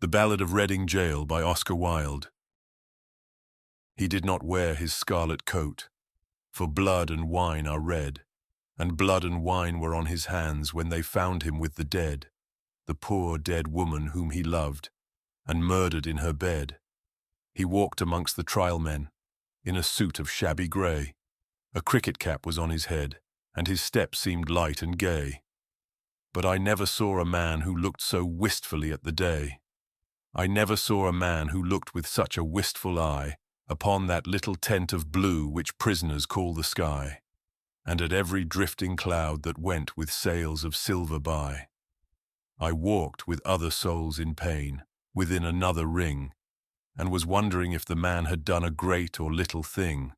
The Ballad of Reading Gaol by Oscar Wilde. He did not wear his scarlet coat, for blood and wine are red, and blood and wine were on his hands when they found him with the dead, the poor dead woman whom he loved, and murdered in her bed. He walked amongst the trial men, in a suit of shabby grey. A cricket cap was on his head, and his step seemed light and gay. But I never saw a man who looked so wistfully at the day. I never saw a man who looked with such a wistful eye upon that little tent of blue which prisoners call the sky, and at every drifting cloud that went with sails of silver by. I walked with other souls in pain, within another ring, and was wondering if the man had done a great or little thing,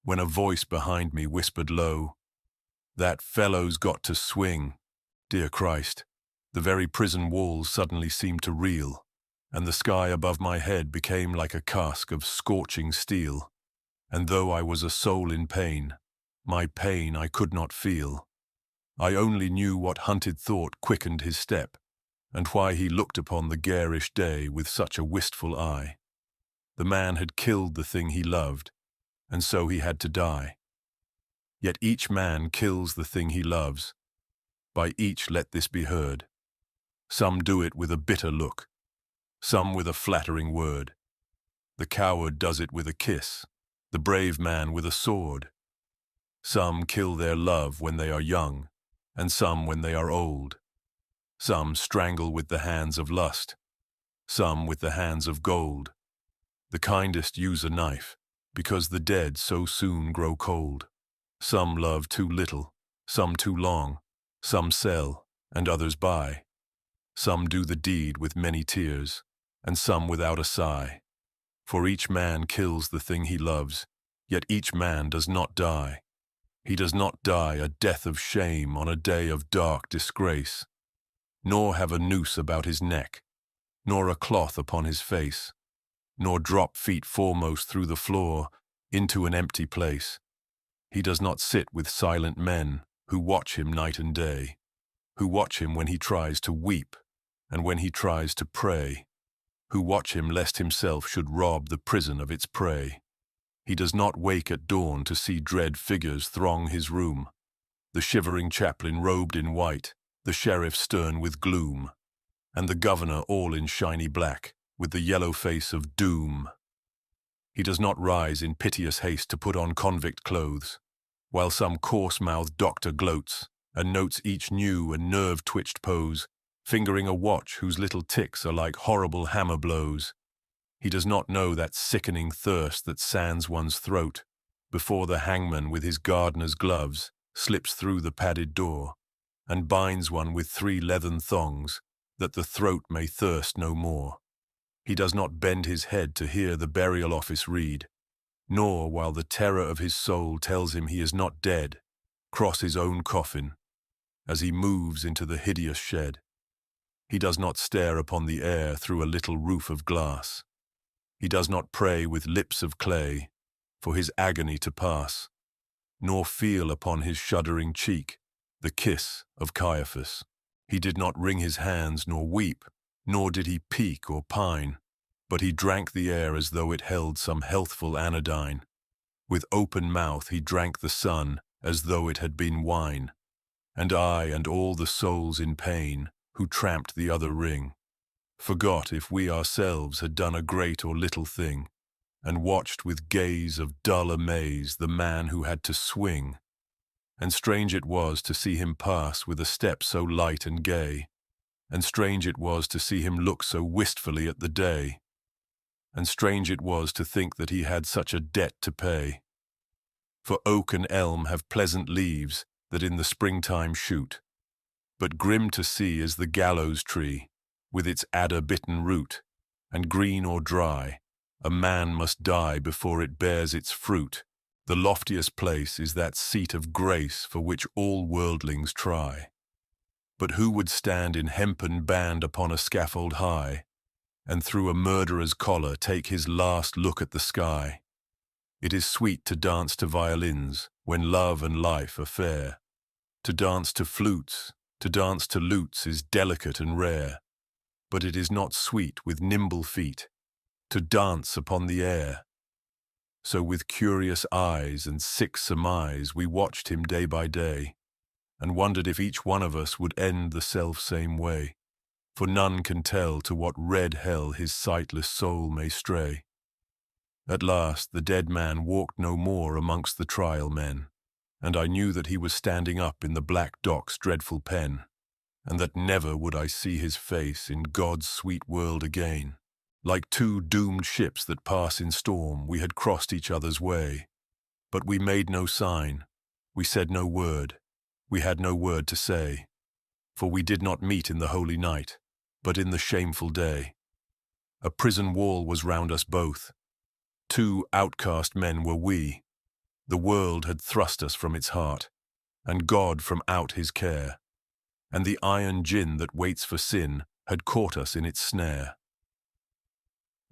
when a voice behind me whispered low, "That fellow's got to swing." Dear Christ, the very prison walls suddenly seemed to reel, and the sky above my head became like a cask of scorching steel, and though I was a soul in pain, my pain I could not feel. I only knew what hunted thought quickened his step, and why he looked upon the garish day with such a wistful eye. The man had killed the thing he loved, and so he had to die. Yet each man kills the thing he loves. By each let this be heard. Some do it with a bitter look, some with a flattering word. The coward does it with a kiss, the brave man with a sword. Some kill their love when they are young, and some when they are old. Some strangle with the hands of lust, some with the hands of gold. The kindest use a knife, because the dead so soon grow cold. Some love too little, some too long, some sell, and others buy. Some do the deed with many tears, and some without a sigh. For each man kills the thing he loves, yet each man does not die. He does not die a death of shame on a day of dark disgrace, nor have a noose about his neck, nor a cloth upon his face, nor drop feet foremost through the floor into an empty place. He does not sit with silent men who watch him night and day, who watch him when he tries to weep and when he tries to pray, who watch him lest himself should rob the prison of its prey. He does not wake at dawn to see dread figures throng his room, the shivering chaplain robed in white, the sheriff stern with gloom, and the governor all in shiny black, with the yellow face of doom. He does not rise in piteous haste to put on convict clothes, while some coarse-mouthed doctor gloats and notes each new and nerve-twitched pose, fingering a watch whose little ticks are like horrible hammer blows. He does not know that sickening thirst that sands one's throat before the hangman with his gardener's gloves slips through the padded door and binds one with 3 leathern thongs that the throat may thirst no more. He does not bend his head to hear the burial office read, nor, while the terror of his soul tells him he is not dead, cross his own coffin as he moves into the hideous shed. He does not stare upon the air through a little roof of glass. He does not pray with lips of clay for his agony to pass, nor feel upon his shuddering cheek the kiss of Caiaphas. He did not wring his hands nor weep, nor did he peak or pine, but he drank the air as though it held some healthful anodyne. With open mouth he drank the sun as though it had been wine, and I and all the souls in pain who tramped the other ring forgot if we ourselves had done a great or little thing, and watched with gaze of dull amaze the man who had to swing. And strange it was to see him pass with a step so light and gay, and strange it was to see him look so wistfully at the day, and strange it was to think that he had such a debt to pay. For oak and elm have pleasant leaves that in the springtime shoot, but grim to see is the gallows tree, with its adder-bitten root, and green or dry, a man must die before it bears its fruit. The loftiest place is that seat of grace for which all worldlings try. But who would stand in hempen band upon a scaffold high, and through a murderer's collar take his last look at the sky? It is sweet to dance to violins when love and life are fair. To dance to flutes, to dance to lutes is delicate and rare. but it is not sweet with nimble feet to dance upon the air. So with curious eyes and sick surmise we watched him day by day, and wondered if each one of us would end the self-same way, for none can tell to what red hell his sightless soul may stray. At last the dead man walked no more amongst the trial men, and I knew that he was standing up in the black dock's dreadful pen, and that never would I see his face in God's sweet world again. Like two doomed ships that pass in storm, we had crossed each other's way, but we made no sign, we said no word, we had no word to say, for we did not meet in the holy night, but in the shameful day. A prison wall was round us both. Two outcast men were we. The world had thrust us from its heart, and God from out his care, and the iron gin that waits for sin had caught us in its snare.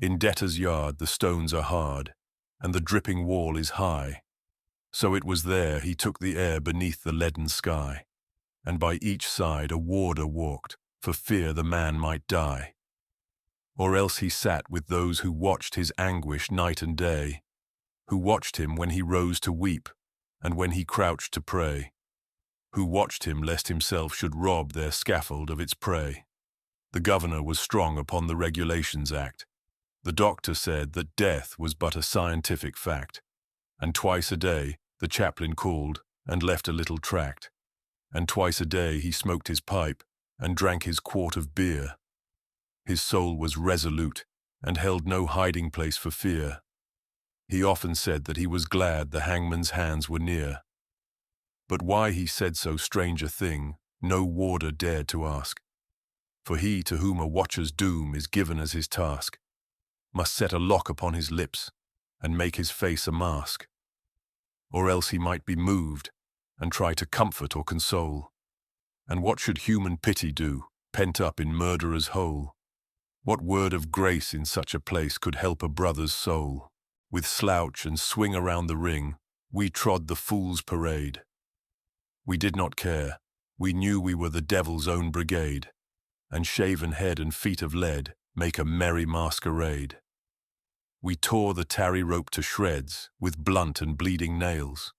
In debtor's yard the stones are hard, and the dripping wall is high. So it was there he took the air beneath the leaden sky, and by each side a warder walked, for fear the man might die. Or else he sat with those who watched his anguish night and day, who watched him when he rose to weep, and when he crouched to pray, who watched him lest himself should rob their scaffold of its prey. The governor was strong upon the Regulations Act. The doctor said that death was but a scientific fact, and twice a day the chaplain called and left a little tract, and twice a day he smoked his pipe and drank his quart of beer. His soul was resolute and held no hiding place for fear. He often said that he was glad the hangman's hands were near. But why he said so strange a thing, no warder dared to ask, for he to whom a watcher's doom is given as his task must set a lock upon his lips and make his face a mask. Or else he might be moved and try to comfort or console. And what should human pity do, pent up in murderer's hole? What word of grace in such a place could help a brother's soul? With slouch and swing around the ring, we trod the fool's parade. We did not care, we knew we were the devil's own brigade, and shaven head and feet of lead make a merry masquerade. We tore the tarry rope to shreds with blunt and bleeding nails.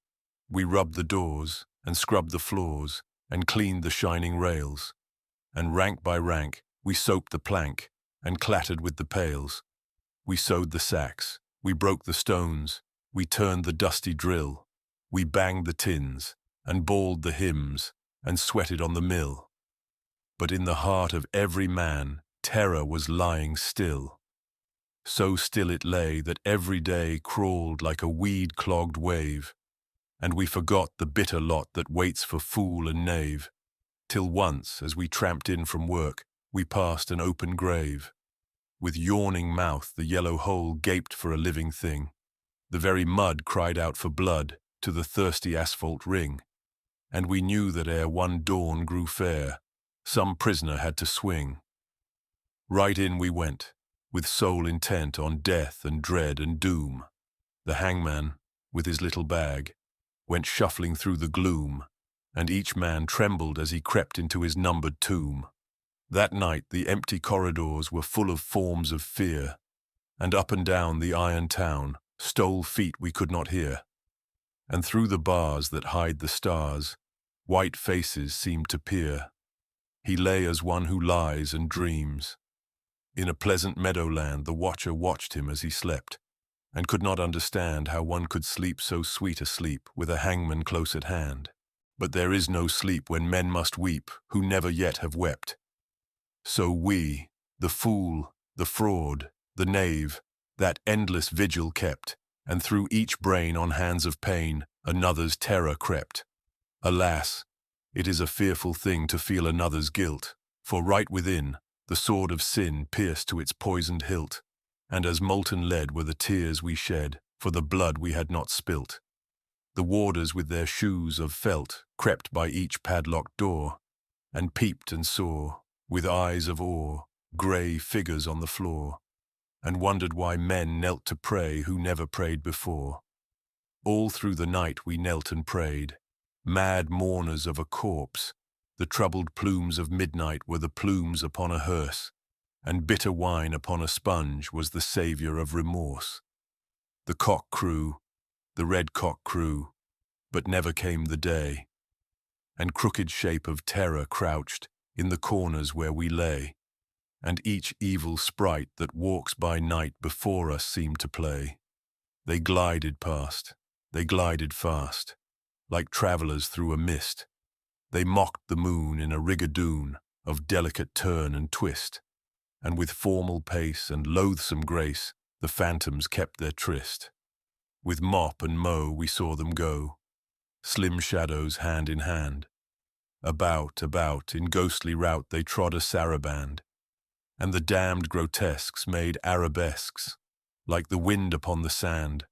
We rubbed the doors and scrubbed the floors and cleaned the shining rails. And rank by rank we soaped the plank and clattered with the pails. We sewed the sacks, we broke the stones, we turned the dusty drill. We banged the tins and bawled the hymns and sweated on the mill. But in the heart of every man terror was lying still. So still it lay that every day crawled like a weed-clogged wave, and we forgot the bitter lot that waits for fool and knave, till once, as we tramped in from work, we passed an open grave. With yawning mouth the yellow hole gaped for a living thing. The very mud cried out for blood to the thirsty asphalt ring, and we knew that ere one dawn grew fair, some prisoner had to swing. Right in we went, with soul intent on death and dread and doom. The hangman, with his little bag, went shuffling through the gloom, and each man trembled as he crept into his numbered tomb. That night the empty corridors were full of forms of fear, and up and down the iron town stole feet we could not hear. And through the bars that hide the stars, white faces seemed to peer. He lay as one who lies and dreams. In a pleasant meadowland the watcher watched him as he slept, and could not understand how one could sleep so sweet a sleep with a hangman close at hand. But there is no sleep when men must weep who never yet have wept. So we, the fool, the fraud, the knave, that endless vigil kept, and through each brain on hands of pain another's terror crept. Alas, it is a fearful thing to feel another's guilt, for right within, the sword of sin pierced to its poisoned hilt, and as molten lead were the tears we shed for the blood we had not spilt. The warders with their shoes of felt crept by each padlocked door, and peeped and saw, with eyes of awe, grey figures on the floor, and wondered why men knelt to pray who never prayed before. All through the night we knelt and prayed, mad mourners of a corpse. The troubled plumes of midnight were the plumes upon a hearse, and bitter wine upon a sponge was the saviour of remorse. The cock crew, the red cock crew, but never came the day, and crooked shape of terror crouched in the corners where we lay, and each evil sprite that walks by night before us seemed to play. They glided past, they glided fast, like travellers through a mist. They mocked the moon in a rigadoon of delicate turn and twist, and with formal pace and loathsome grace the phantoms kept their tryst. With mop and mow we saw them go, slim shadows hand in hand. About, in ghostly rout they trod a saraband, and the damned grotesques made arabesques, like the wind upon the sand.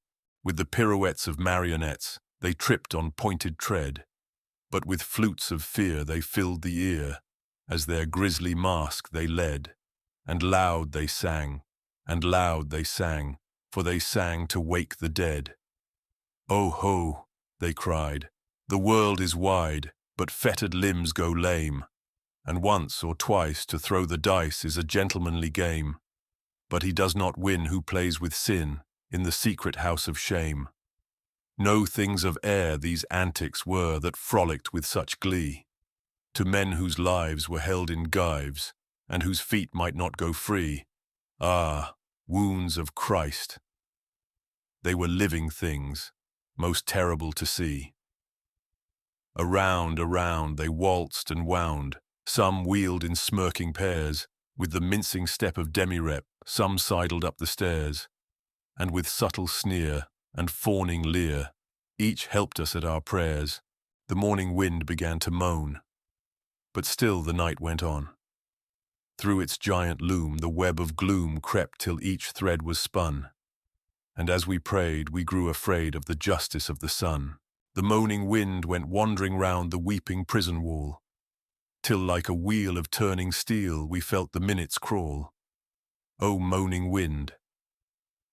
With the pirouettes of marionettes they tripped on pointed tread, but with flutes of fear they filled the ear, as their grisly mask they led. And loud they sang, and loud they sang, for they sang to wake the dead. "Oh ho," they cried, "the world is wide, but fettered limbs go lame, and once or twice to throw the dice is a gentlemanly game, but he does not win who plays with sin in the secret house of shame." No things of air these antics were that frolicked with such glee, to men whose lives were held in gyves, and whose feet might not go free. Ah, wounds of Christ! They were living things, most terrible to see. Around they waltzed and wound, some wheeled in smirking pairs, with the mincing step of demirep, some sidled up the stairs, and with subtle sneer and fawning leer, each helped us at our prayers. The morning wind began to moan, but still the night went on. Through its giant loom the web of gloom crept till each thread was spun, and as we prayed we grew afraid of the justice of the sun. The moaning wind went wandering round the weeping prison wall, till like a wheel of turning steel we felt the minutes crawl. O moaning wind,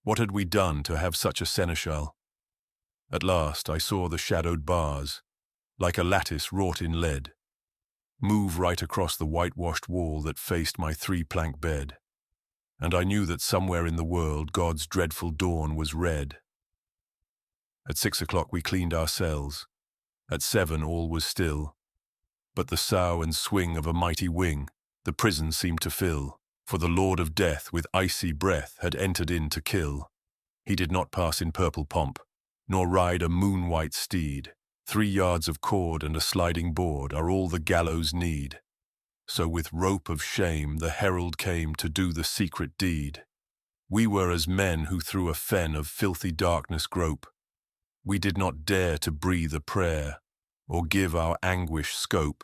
what had we done to have such a seneschal? At last I saw the shadowed bars, like a lattice wrought in lead, move right across the whitewashed wall that faced my three-plank bed, and I knew that somewhere in the world God's dreadful dawn was red. At 6 o'clock we cleaned our cells. At 7 all was still, but the sough and swing of a mighty wing the prison seemed to fill, for the Lord of Death with icy breath had entered in to kill. He did not pass in purple pomp, nor ride a moon-white steed. 3 yards of cord and a sliding board are all the gallows need. So with rope of shame the herald came to do the secret deed. We were as men who through a fen of filthy darkness grope. We did not dare to breathe a prayer, or give our anguish scope.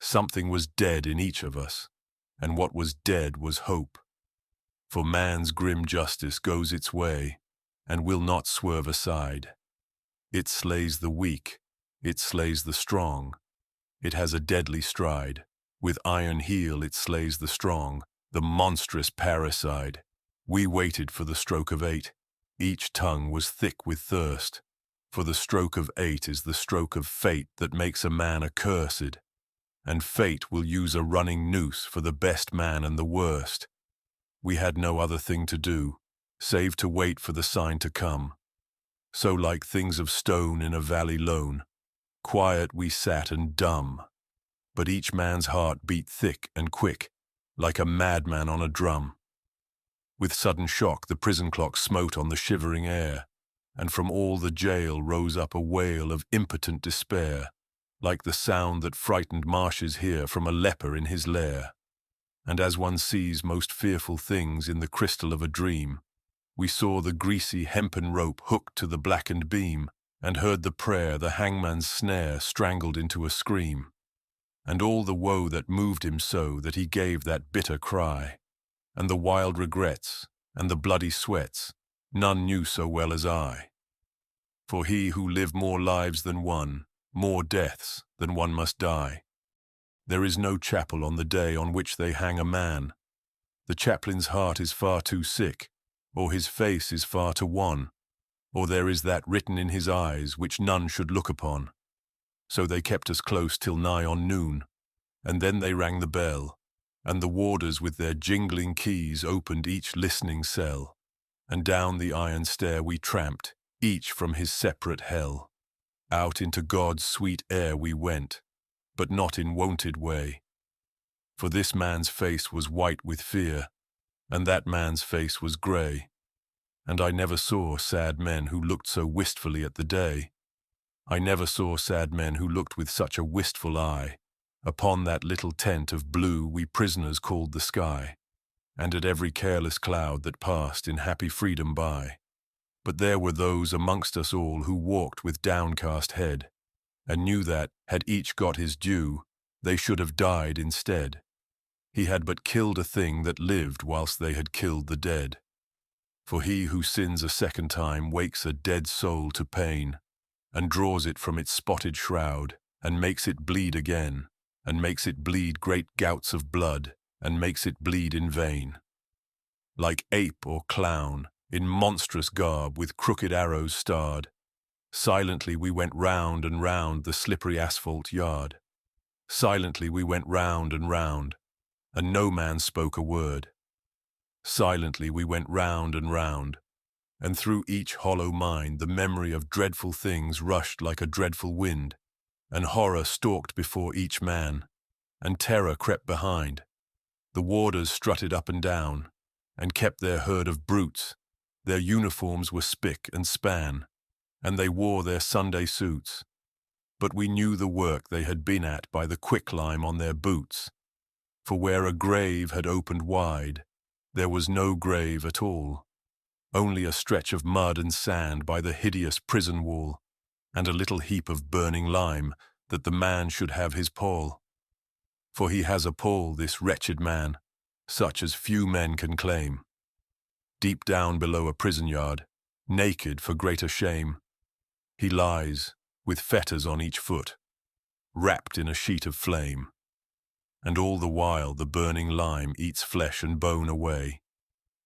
Something was dead in each of us, and what was dead was hope. For man's grim justice goes its way, and will not swerve aside. It slays the weak, it slays the strong. It has a deadly stride. With iron heel it slays the strong, the monstrous parricide. We waited for the stroke of 8. Each tongue was thick with thirst. For the stroke of 8 is the stroke of fate that makes a man accursed, and fate will use a running noose for the best man and the worst. We had no other thing to do, save to wait for the sign to come. So like things of stone in a valley lone, quiet we sat and dumb, but each man's heart beat thick and quick, like a madman on a drum. With sudden shock the prison clock smote on the shivering air, and from all the jail rose up a wail of impotent despair, like the sound that frightened marshes hear from a leper in his lair. And as one sees most fearful things in the crystal of a dream, we saw the greasy hempen rope hooked to the blackened beam, and heard the prayer the hangman's snare strangled into a scream, and all the woe that moved him so that he gave that bitter cry, and the wild regrets, and the bloody sweats, none knew so well as I. For he who lived more lives than one, more deaths than one must die. There is no chapel on the day on which they hang a man. The chaplain's heart is far too sick, or his face is far too wan, or there is that written in his eyes which none should look upon. So they kept us close till nigh on noon, and then they rang the bell, and the warders with their jingling keys opened each listening cell, and down the iron stair we tramped, each from his separate hell. Out into God's sweet air we went, but not in wonted way. For this man's face was white with fear, and that man's face was grey, and I never saw sad men who looked so wistfully at the day. I never saw sad men who looked with such a wistful eye upon that little tent of blue we prisoners called the sky, and at every careless cloud that passed in happy freedom by. But there were those amongst us all who walked with downcast head, and knew that, had each got his due, they should have died instead. He had but killed a thing that lived whilst they had killed the dead. For he who sins a second time wakes a dead soul to pain, and draws it from its spotted shroud, and makes it bleed again, and makes it bleed great gouts of blood, and makes it bleed in vain. Like ape or clown, in monstrous garb with crooked arrows starred, silently we went round and round the slippery asphalt yard. Silently we went round, and no man spoke a word. Silently we went round, and through each hollow mind the memory of dreadful things rushed like a dreadful wind, and horror stalked before each man, and terror crept behind. The warders strutted up and down, and kept their herd of brutes. Their uniforms were spick and span, and they wore their Sunday suits. But we knew the work they had been at by the quicklime on their boots. For where a grave had opened wide, there was no grave at all, only a stretch of mud and sand by the hideous prison wall, and a little heap of burning lime, that the man should have his pall. For he has a pall, this wretched man, such as few men can claim. Deep down below a prison yard, naked for greater shame, he lies, with fetters on each foot, wrapped in a sheet of flame. And all the while the burning lime eats flesh and bone away.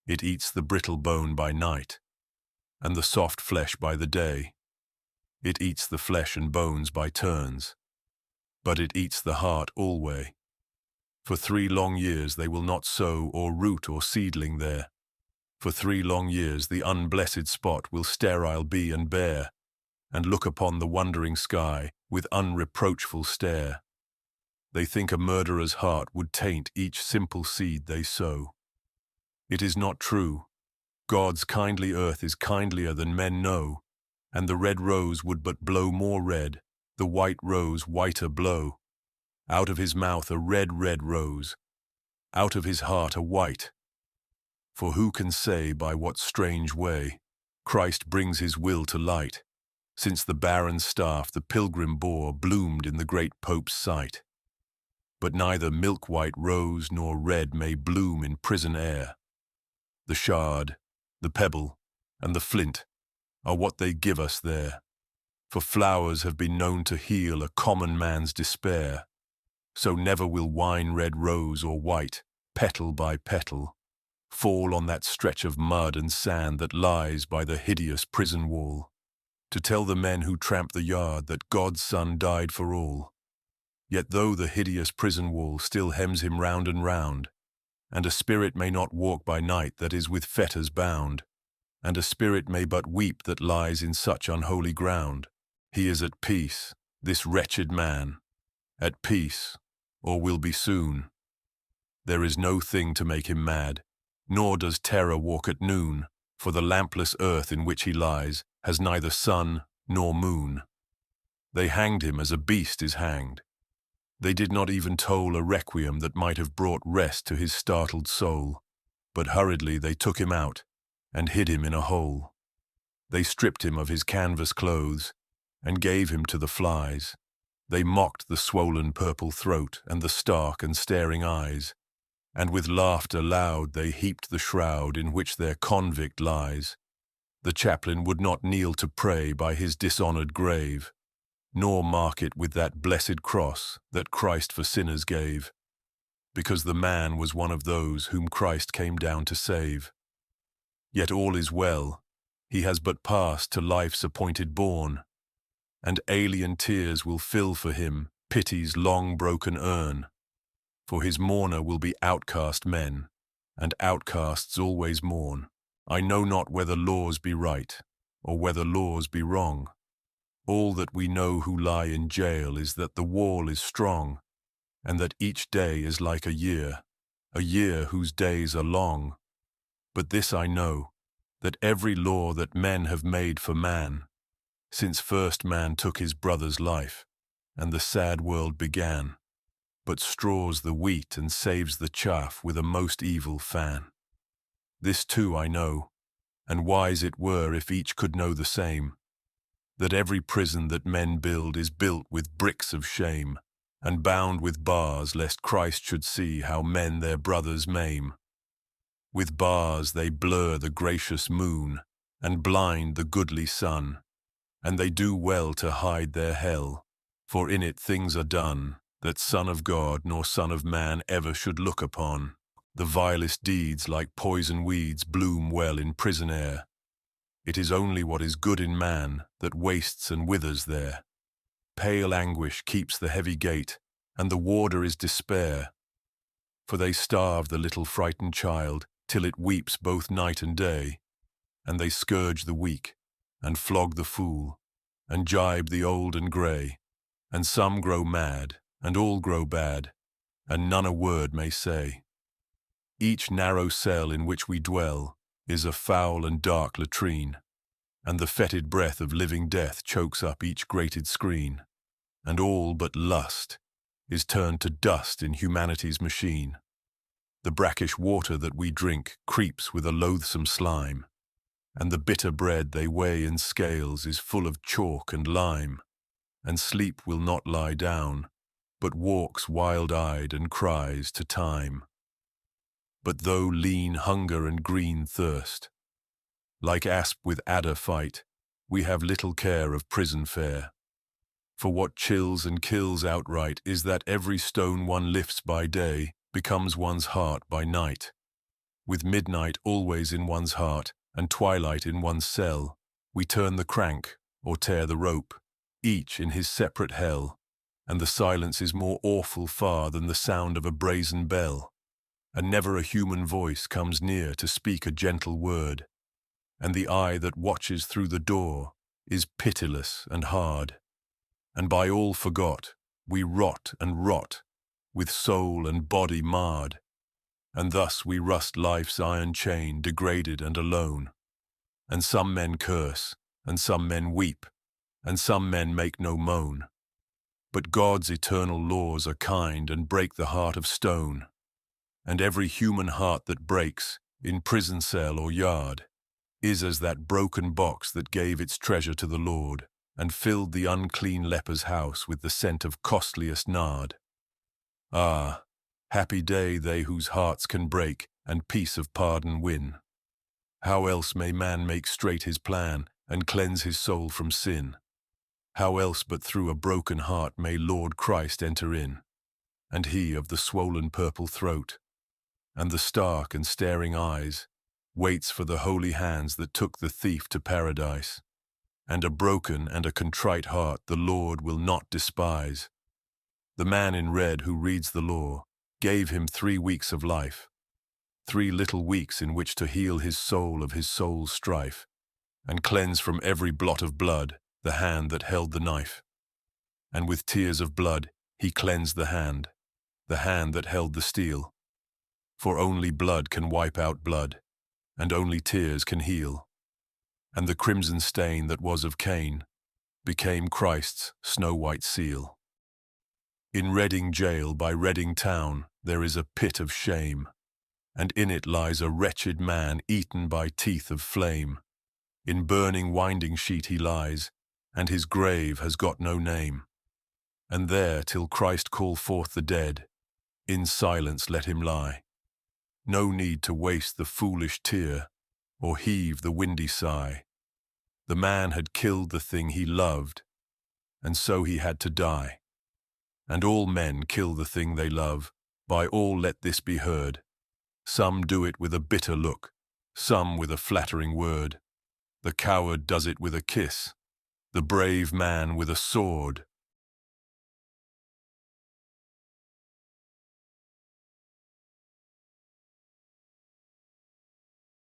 It eats the brittle bone by night, and the soft flesh by the day. It eats the flesh and bones by turns, but it eats the heart alway. For 3 long years they will not sow or root or seedling there. For 3 long years the unblessed spot will sterile be and bare, and look upon the wondering sky with unreproachful stare. They think a murderer's heart would taint each simple seed they sow. It is not true. God's kindly earth is kindlier than men know, and the red rose would but blow more red, the white rose whiter blow. Out of his mouth a red, red rose, out of his heart a white. For who can say by what strange way Christ brings his will to light, since the barren staff the pilgrim bore bloomed in the great Pope's sight? But neither milk-white rose nor red may bloom in prison air. The shard, the pebble, and the flint are what they give us there. For flowers have been known to heal a common man's despair. So never will wine-red rose or white, petal by petal, fall on that stretch of mud and sand that lies by the hideous prison wall, to tell the men who tramp the yard that God's Son died for all. Yet though the hideous prison wall still hems him round and round, and a spirit may not walk by night that is with fetters bound, and a spirit may but weep that lies in such unholy ground, he is at peace, this wretched man, at peace, or will be soon. There is no thing to make him mad, nor does terror walk at noon, for the lampless earth in which he lies has neither sun nor moon. They hanged him as a beast is hanged. They did not even toll a requiem that might have brought rest to his startled soul, but hurriedly they took him out and hid him in a hole. They stripped him of his canvas clothes and gave him to the flies. They mocked the swollen purple throat and the stark and staring eyes, and with laughter loud they heaped the shroud in which their convict lies. The chaplain would not kneel to pray by his dishonored grave, nor mark it with that blessed cross that Christ for sinners gave, because the man was one of those whom Christ came down to save. Yet all is well, he has but passed to life's appointed bourne, and alien tears will fill for him pity's long broken urn. for his mourner will be outcast men, and outcasts always mourn. I know not whether laws be right, or whether laws be wrong. All that we know who lie in jail is that the wall is strong, and that each day is like a year whose days are long. But this I know, that every law that men have made for man, since first man took his brother's life, and the sad world began, but straws the wheat and saves the chaff with a most evil fan. This too I know, and wise it were if each could know the same, that every prison that men build is built with bricks of shame, and bound with bars lest Christ should see how men their brothers maim. With bars they blur the gracious moon, and blind the goodly sun, and they do well to hide their hell, for in it things are done that Son of God nor Son of Man ever should look upon. The vilest deeds like poison weeds bloom well in prison air. It is only what is good in man that wastes and withers there. Pale anguish keeps the heavy gate, and the warder is despair. For they starve the little frightened child till it weeps both night and day, and they scourge the weak, and flog the fool, and gibe the old and grey, and some grow mad, and all grow bad, and none a word may say. Each narrow cell in which we dwell is a foul and dark latrine, and the fetid breath of living death chokes up each grated screen, and all but lust is turned to dust in humanity's machine. The brackish water that we drink creeps with a loathsome slime, and the bitter bread they weigh in scales is full of chalk and lime, and sleep will not lie down, but walks wild-eyed and cries to time. But though lean hunger and green thirst, like asp with adder fight, we have little care of prison fare. For what chills and kills outright is that every stone one lifts by day becomes one's heart by night. With midnight always in one's heart and twilight in one's cell, we turn the crank or tear the rope, each in his separate hell, and the silence is more awful far than the sound of a brazen bell, and never a human voice comes near to speak a gentle word, and the eye that watches through the door is pitiless and hard, and by all forgot we rot and rot, with soul and body marred, and thus we rust life's iron chain, degraded and alone. And some men curse, and some men weep, and some men make no moan. But God's eternal laws are kind and break the heart of stone, and every human heart that breaks, in prison cell or yard, is as that broken box that gave its treasure to the Lord, and filled the unclean leper's house with the scent of costliest nard. Ah, happy day they whose hearts can break and peace of pardon win. How else may man make straight his plan and cleanse his soul from sin? How else but through a broken heart may Lord Christ enter in, and he of the swollen purple throat, and the stark and staring eyes, waits for the holy hands that took the thief to paradise, and a broken and a contrite heart the Lord will not despise. The man in red who reads the law gave him 3 weeks of life, 3 little weeks in which to heal his soul of his soul's strife, and cleanse from every blot of blood the hand that held the knife. And with tears of blood he cleansed the hand that held the steel. For only blood can wipe out blood, and only tears can heal. And the crimson stain that was of Cain became Christ's snow-white seal. In Reading jail by Reading town there is a pit of shame, and in it lies a wretched man eaten by teeth of flame. In burning winding sheet he lies, and his grave has got no name. And there, till Christ call forth the dead, in silence let him lie. No need to waste the foolish tear, or heave the windy sigh. The man had killed the thing he loved, and so he had to die. And all men kill the thing they love, by all let this be heard. Some do it with a bitter look, some with a flattering word. The coward does it with a kiss, the brave man with a sword.